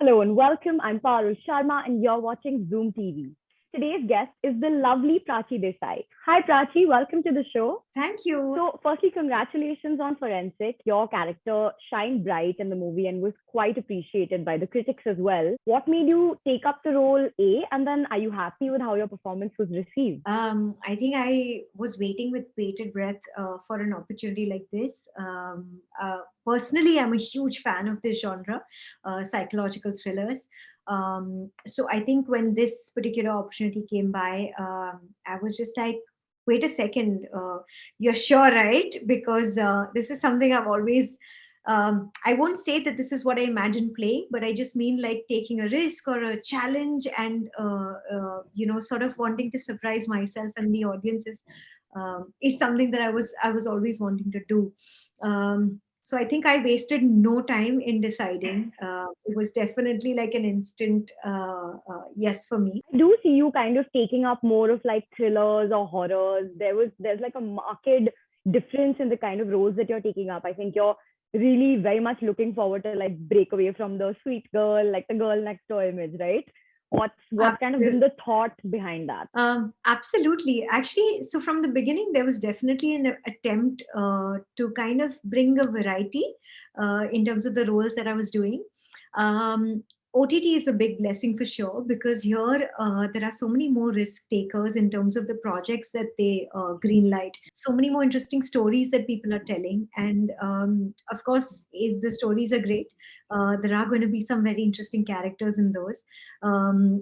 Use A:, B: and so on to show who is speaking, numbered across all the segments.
A: Hello and welcome. I'm Parul Sharma and you're watching Zoom TV. Today's guest is the lovely Prachi Desai. Hi Prachi, welcome to the show.
B: Thank you.
A: So, firstly, congratulations on Forensic. Your character shined bright in the movie and was quite appreciated by the critics as well. What made you take up the role, A? And then, are you happy with how your performance was received?
B: I think I was waiting with bated breath for an opportunity like this. Personally, I'm a huge fan of this genre, psychological thrillers. So I think when this particular opportunity came by, I was just like, wait a second, you're sure, right? Because this is something I've always I won't say that this is what I imagine playing, but I just mean like taking a risk or a challenge and, sort of wanting to surprise myself and the audiences is something that I was always wanting to do. So I think I wasted no time in deciding. It was definitely like an instant yes for me.
A: I do see you kind of taking up more of like thrillers or horrors. There's like a marked difference in the kind of roles that you're taking up. I think you're really very much looking forward to like break away from the sweet girl, like the girl next door image, right? What's kind of been
B: Absolutely.
A: the thought behind that?
B: Absolutely. Actually, so from the beginning, there was definitely an attempt to kind of bring a variety in terms of the roles that I was doing. Um, OTT is a big blessing for sure because here there are so many more risk takers in terms of the projects that they greenlight. So many more interesting stories that people are telling, and of course, if the stories are great, there are going to be some very interesting characters in those,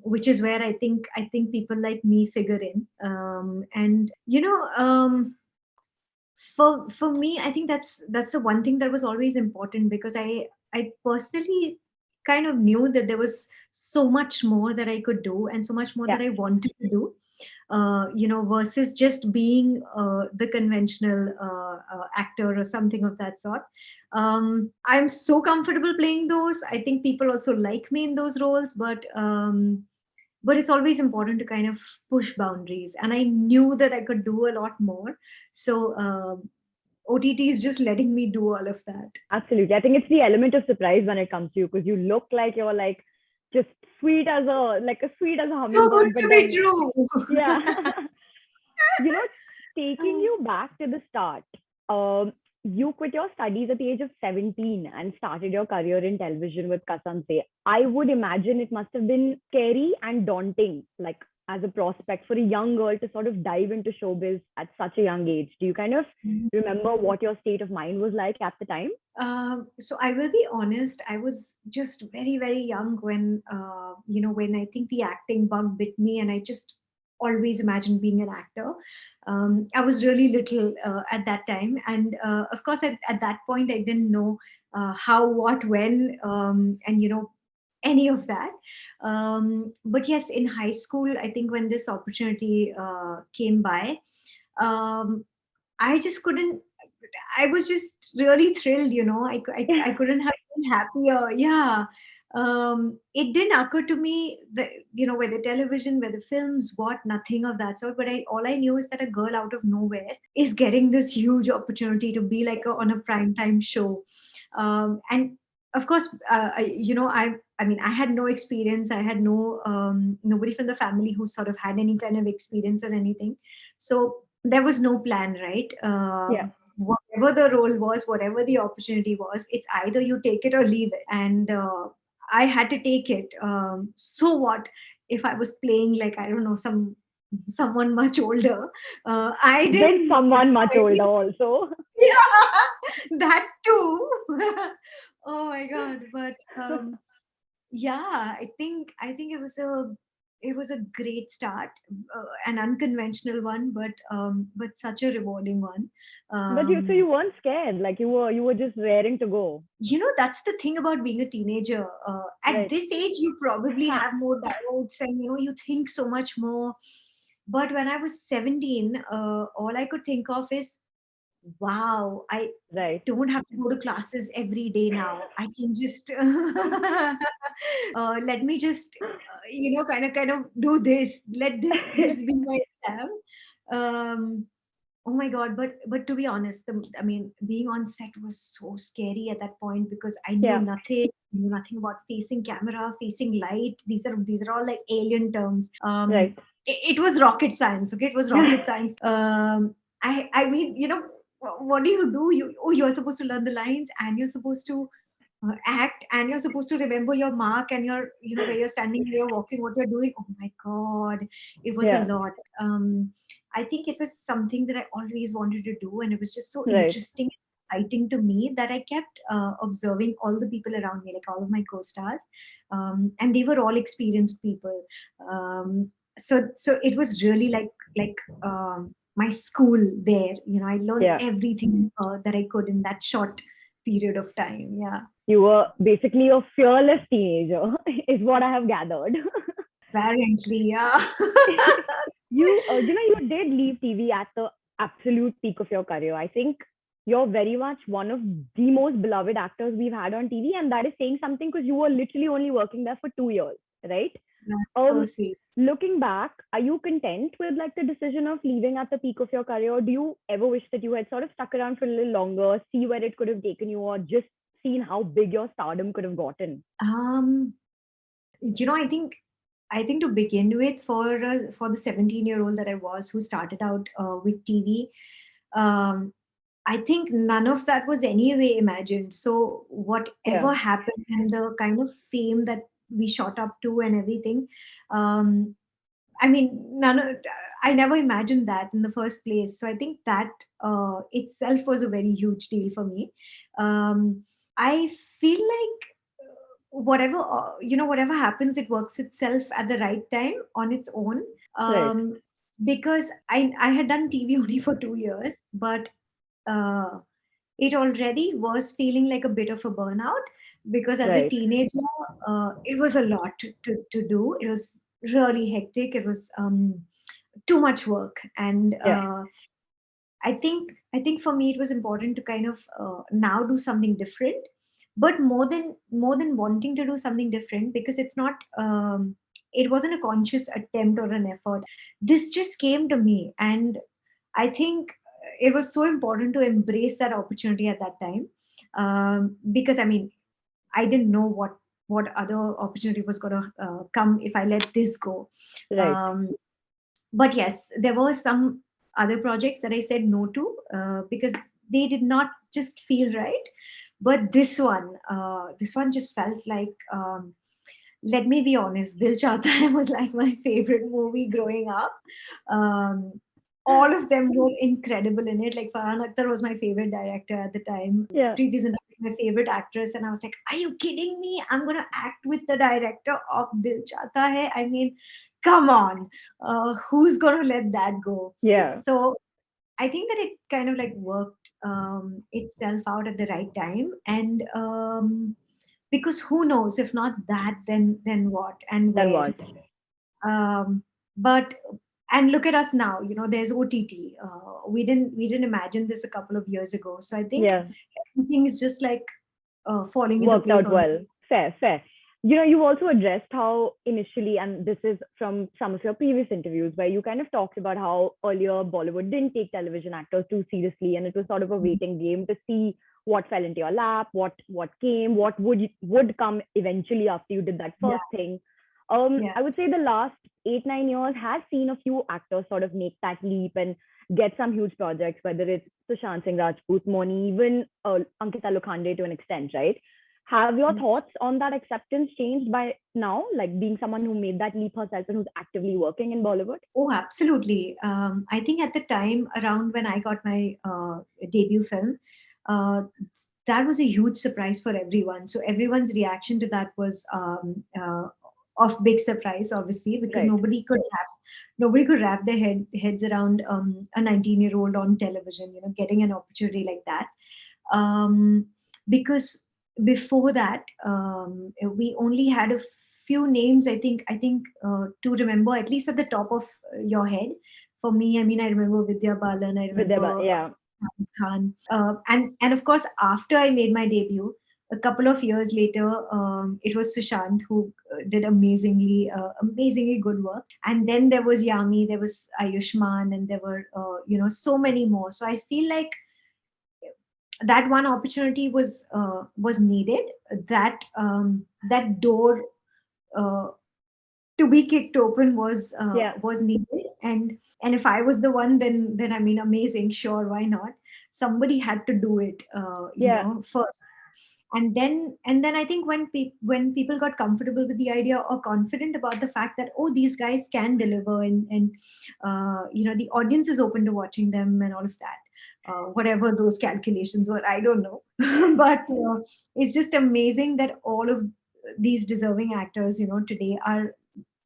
B: which is where I think people like me figure in. And for me, I think that's the one thing that was always important because I personally kind of knew that there was so much more that I could do and so much more
A: Yeah.
B: that I wanted to do. Versus just being the conventional actor or something of that sort. I'm so comfortable playing those. I think people also like me in those roles, but it's always important to kind of push boundaries. And I knew that I could do a lot more. So OTT is just letting me do all of that.
A: Absolutely. I think it's the element of surprise when it comes to you because you look like you're like just sweet as a
B: So good
A: hummingbird, but
B: to be
A: then
B: true.
A: yeah. you know, taking you back to the start, um, you quit your studies at the age of 17 and started your career in television with Kasam Se. I would imagine it must have been scary and daunting, like as a prospect for a young girl to sort of dive into showbiz at such a young age. Do you kind of remember what your state of mind was like at the time?
B: So I will be honest. I was just very, very young when, when I think the acting bug bit me, and I just always imagined being an actor. I was really little at that time, and of course, at that point, I didn't know how, what, when, and any of that. But yes, in high school, I think when this opportunity came by, um, I just couldn't. I was just really thrilled. I couldn't have been happier. Yeah. It didn't occur to me that, whether television, whether films, what, nothing of that sort. But all I knew is that a girl out of nowhere is getting this huge opportunity to be like on a prime time show. And of course, I mean, I had no experience. I had nobody from the family who sort of had any kind of experience or anything. So there was no plan, right?
A: Yeah.
B: Whatever the role was, whatever the opportunity was, it's either you take it or leave it. And I had to take it. So what if I was playing like, I don't know, someone much older? I
A: With
B: didn't.
A: someone much older also.
B: Yeah, that too. Oh my god! But yeah, I think it was a great start, an unconventional one, but such a rewarding one.
A: But you
B: Um,
A: weren't scared, like you were just raring to go.
B: that's the thing about being a teenager. At
A: Right.
B: this age, you probably have more doubts, and you think so much more. But when I was 17, all I could think of is, wow, I
A: Right.
B: don't have to go to classes every day now. I can just let me just kind of do this. Let this be my exam. Um, Oh my God, but to be honest, I mean, being on set was so scary at that point because I
A: Yeah,
B: knew nothing about facing camera, facing light. These are all like alien terms.
A: right.
B: It was rocket science. Okay, it was rocket science. I mean, what do you do? You're supposed to learn the lines and you're supposed to act and you're supposed to remember your mark and your where you're standing, where you're walking, what you're doing. Oh my God, it was a
A: Yeah,
B: lot. I think it was something that I always wanted to do, and it was just so
A: right.
B: interesting, exciting to me that I kept observing all the people around me, like all of my co-stars, and they were all experienced people. So it was really like my school there. I learned
A: Yeah.
B: everything that I could in that short period of time. Yeah.
A: You were basically a fearless teenager, is what I have gathered.
B: Apparently, yeah.
A: You did leave TV at the absolute peak of your career. I think you're very much one of the most beloved actors we've had on TV, and that is saying something because you were literally only working there for 2 years, right?
B: That's so
A: Um,
B: sweet.
A: Looking back, are you content with like the decision of leaving at the peak of your career? Or do you ever wish that you had sort of stuck around for a little longer, see where it could have taken you, or just seen how big your stardom could have gotten?
B: Um, I think to begin with, for the 17-year-old that I was, who started out with TV, um, I think none of that was anyway imagined. So
A: Yeah,
B: whatever happened and the kind of fame that we shot up to and everything, um, I mean, I never imagined that in the first place. So I think that itself was a very huge deal for me. Um, I feel like whatever happens, it works itself at the right time on its own.
A: right,
B: Um, because I had done TV only for 2 years, but uh, it already was feeling like a bit of a burnout because as a
A: right.
B: teenager, it was a lot to do. It was really hectic. It was too much work, and
A: Yeah,
B: I think for me it was important to kind of now do something different, but more than wanting to do something different, because it wasn't a conscious attempt or an effort. This just came to me, and I think it was so important to embrace that opportunity at that time, because I mean I didn't know what other opportunity was going to come if I let this go.
A: right.
B: Um, but yes, there were some other projects that I said no to because they did not just feel right. But this one just felt like. Let me be honest, Dil Chahta Hai was like my favorite movie growing up. Um, all of them were incredible in it. Like Farhan Akhtar was my favorite director at the time.
A: Yeah,
B: Preeti Zinta was my favorite actress, and I was like, "Are you kidding me? I'm gonna act with the director of Dil Chahta Hai." I mean, come on, who's gonna let that go?
A: yeah.
B: So I think that it kind of like worked itself out at the right time, and because who knows, if not that, then what and
A: Then
B: where.
A: what?
B: But and look at us now. There's OTT. We didn't imagine this a couple of years ago. So I think
A: Yeah,
B: everything is just like falling into
A: worked
B: place
A: out
B: on its.
A: well. Fair, fair. You've also addressed how initially, and this is from some of your previous interviews, where you kind of talked about how earlier Bollywood didn't take television actors too seriously, and it was sort of a waiting game to see what fell into your lap, what came, what would come eventually after you did that
B: Yeah,
A: first thing.
B: yeah.
A: I would say the last 8-9 years has seen a few actors sort of make that leap and get some huge projects, whether it's Sushant Singh Rajput, Moni, even Ankita Lokhande to an extent, right? Have your
B: Yes.
A: thoughts on that acceptance changed by now, like being someone who made that leap herself and who's actively working in Bollywood?
B: Oh, absolutely. I think at the time around when I got my debut film, uh, that was a huge surprise for everyone. So everyone's reaction to that was of big surprise, obviously, because
A: Right.
B: nobody could wrap their heads around a 19-year-old on television, getting an opportunity like that. Um, because before that, we only had a few names. I think to remember, at least at the top of your head. For me, I mean, I remember Vidya Balan. I
A: With their,
B: remember
A: yeah,
B: Khan. And of course, after I made my debut, a couple of years later, it was Sushant who did amazingly good work. And then there was Yami, there was Ayushman, and there were, so many more. So I feel like that one opportunity was needed. That door uh, to be kicked open
A: Yeah.
B: was needed, and if I was the one, then I mean, amazing, sure, why not? Somebody had to do it,
A: Yeah.
B: first. And then I think when people got comfortable with the idea or confident about the fact that, oh, these guys can deliver, and the audience is open to watching them and all of that, whatever those calculations were, I don't know. But it's just amazing that all of these deserving actors, today are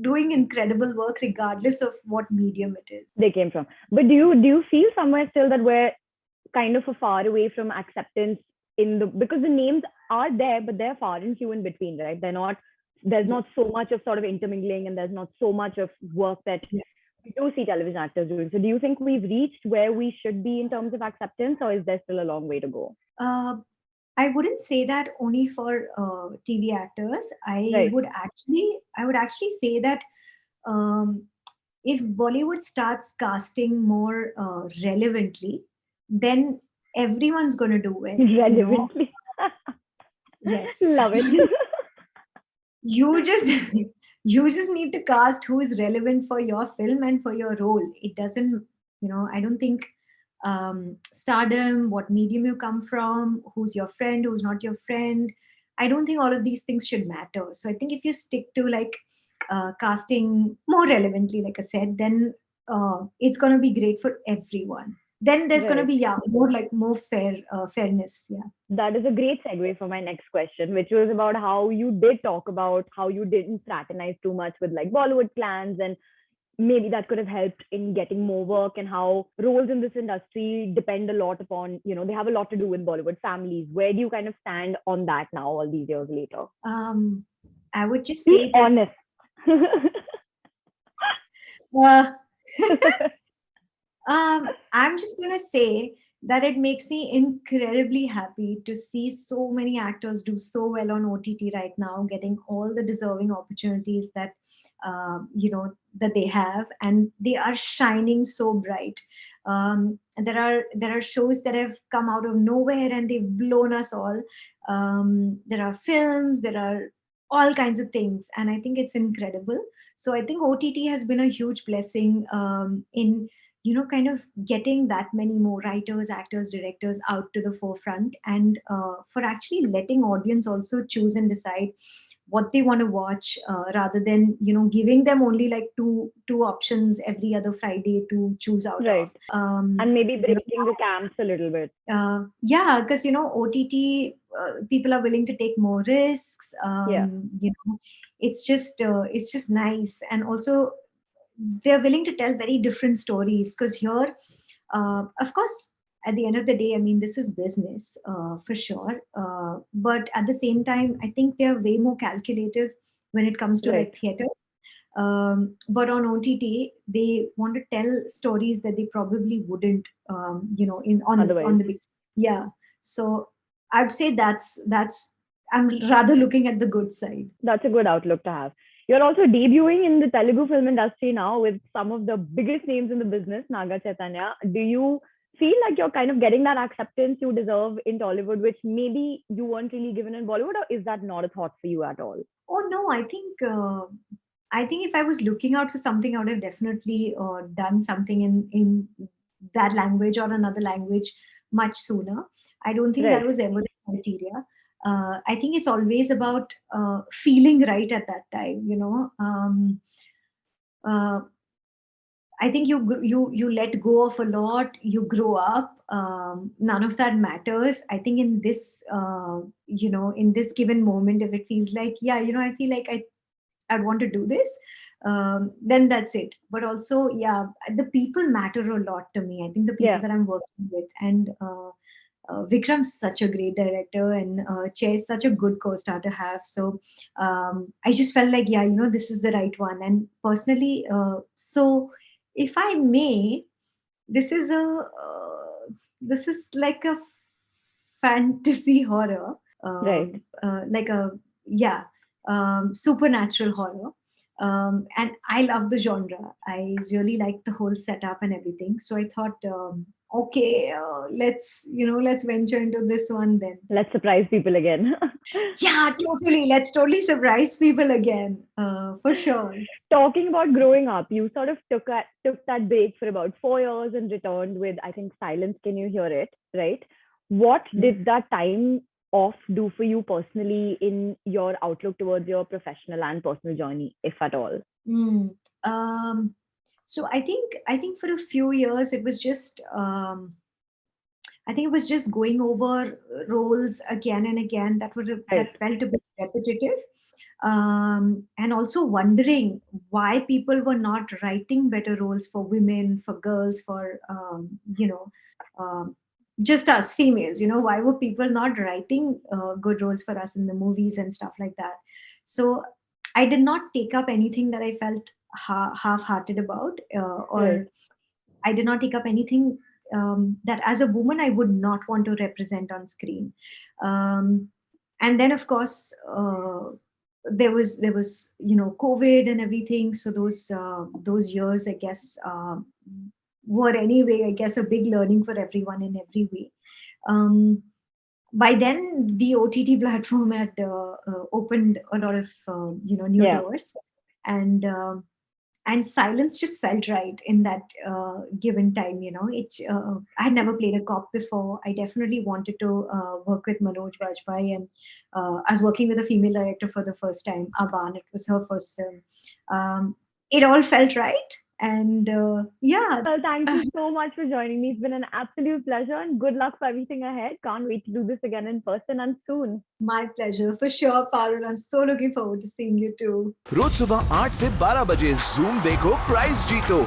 B: doing incredible work regardless of what medium it is.
A: They came from. But do you feel somewhere still that we're kind of a far away from acceptance in the, because the names are there, but they're far and few in between, right? They're not, there's
B: Yeah,
A: not so much of sort of intermingling, and there's not so much of work that
B: yeah.
A: we do see television actors doing. So do you think we've reached where we should be in terms of acceptance, or is there still a long way to go?
B: Uh, I wouldn't say that only for TV actors.
A: Right.
B: I would actually say that um, if Bollywood starts casting more relevantly, then everyone's going to do it.
A: Relevantly.
B: Yes.
A: Love it.
B: You just you just need to cast who is relevant for your film and for your role. It doesn't, I don't think stardom, what medium you come from, who's your friend, who's not your friend, I don't think all of these things should matter. So I think if you stick to, like, casting more relevantly, like I said, then it's going to be great for everyone. Then there's going to
A: Right.
B: be, yeah, more fairness. Yeah.
A: That is a great segue for my next question, which was about how you did talk about how you didn't fraternize too much with like Bollywood clans, and maybe that could have helped in getting more work, and how roles in this industry depend a lot upon, they have a lot to do with Bollywood families. Where do you kind of stand on that now, all these years later?
B: um, I would just
A: Be
B: say that
A: honest.
B: uh, I'm just going to say that it makes me incredibly happy to see so many actors do so well on OTT right now, getting all the deserving opportunities that they have, and they are shining so bright. There are shows that have come out of nowhere and they've blown us all. There are films, there are all kinds of things, and I think it's incredible. So I think OTT has been a huge blessing in kind of getting that many more writers, actors, directors out to the forefront, and for actually letting audience also choose and decide what they want to watch, rather than giving them only like two options every other Friday to choose out of.
A: Right. And maybe
B: You
A: breaking the camps a little bit.
B: Yeah, because OTT, people are willing to take more risks.
A: Yeah.
B: It's just nice, and also they're willing to tell very different stories, because here, of course, at the end of the day, I mean, this is business, for sure, but at the same time, I think they're way more calculative when it comes to
A: Right.
B: like theaters. But on OTT, they want to tell stories that they probably wouldn't, in on
A: Otherwise.
B: the big. Yeah. So I'd say that's I'm rather looking at the good side.
A: That's a good outlook to have. You're also debuting in the Telugu film industry now with some of the biggest names in the business, Naga Chaitanya. Do you feel like you're kind of getting that acceptance you deserve in Tollywood, which maybe you weren't really given in Bollywood, or is that not a thought for you at all?
B: Oh no, I think if I was looking out for something, I would have definitely done something in that language or another language much sooner. I don't think that
A: Right.
B: was ever the criteria. I think it's always about feeling right at that time. Uh, I think you let go of a lot. You grow up. None of that matters. I think in this, in this given moment, if it feels like, yeah, I feel like I'd want to do this, then that's it. But also, yeah, the people matter a lot to me. I think the people
A: Yeah.
B: that I'm working with, and Vikram's such a great director, and Che is such a good co-star to have. So I just felt like, yeah, this is the right one. And personally, so if I may, this is like a fantasy horror.
A: Right.
B: like a, yeah, supernatural horror. And I love the genre. I really like the whole setup and everything. So I thought, okay, let's venture into this one then.
A: Let's surprise people again.
B: Yeah, totally. Let's totally surprise people again, for sure.
A: Talking about growing up, you sort of took that break for about 4 years and returned with, I think, Silence. Can you hear it? Right. What did that time off do for you personally in your outlook towards your professional and personal journey, if at all?
B: Mm. Um, so I think for a few years it was just I think it was just going over roles again and again
A: Right.
B: that felt a bit repetitive, and also wondering why people were not writing better roles for women, for girls, for um, just us females. Why were people not writing good roles for us in the movies and stuff like that? So I did not take up anything that I felt half-hearted about,
A: Right.
B: or I did not take up anything that as a woman I would not want to represent on screen. Um, and then, of course, there was COVID and everything. So those years, I guess, were anyway, I guess, a big learning for everyone in every way. Um, by then, the OTT platform had opened a lot of new
A: Yeah.
B: doors, and and silence just felt right in that given time. I had never played a cop before. I definitely wanted to work with Manoj Bajpayee, and I was working with a female director for the first time, Aban. It was her first film. It all felt right, and yeah.
A: Well, thank you so much for joining me. It's been an absolute pleasure and good luck for everything ahead. Can't wait to do this again in person and soon.
B: My pleasure, for sure, Parul. I'm so looking forward to seeing you too.
C: रोज सुबह 8 से 12 बजे zoom देखो price जीतो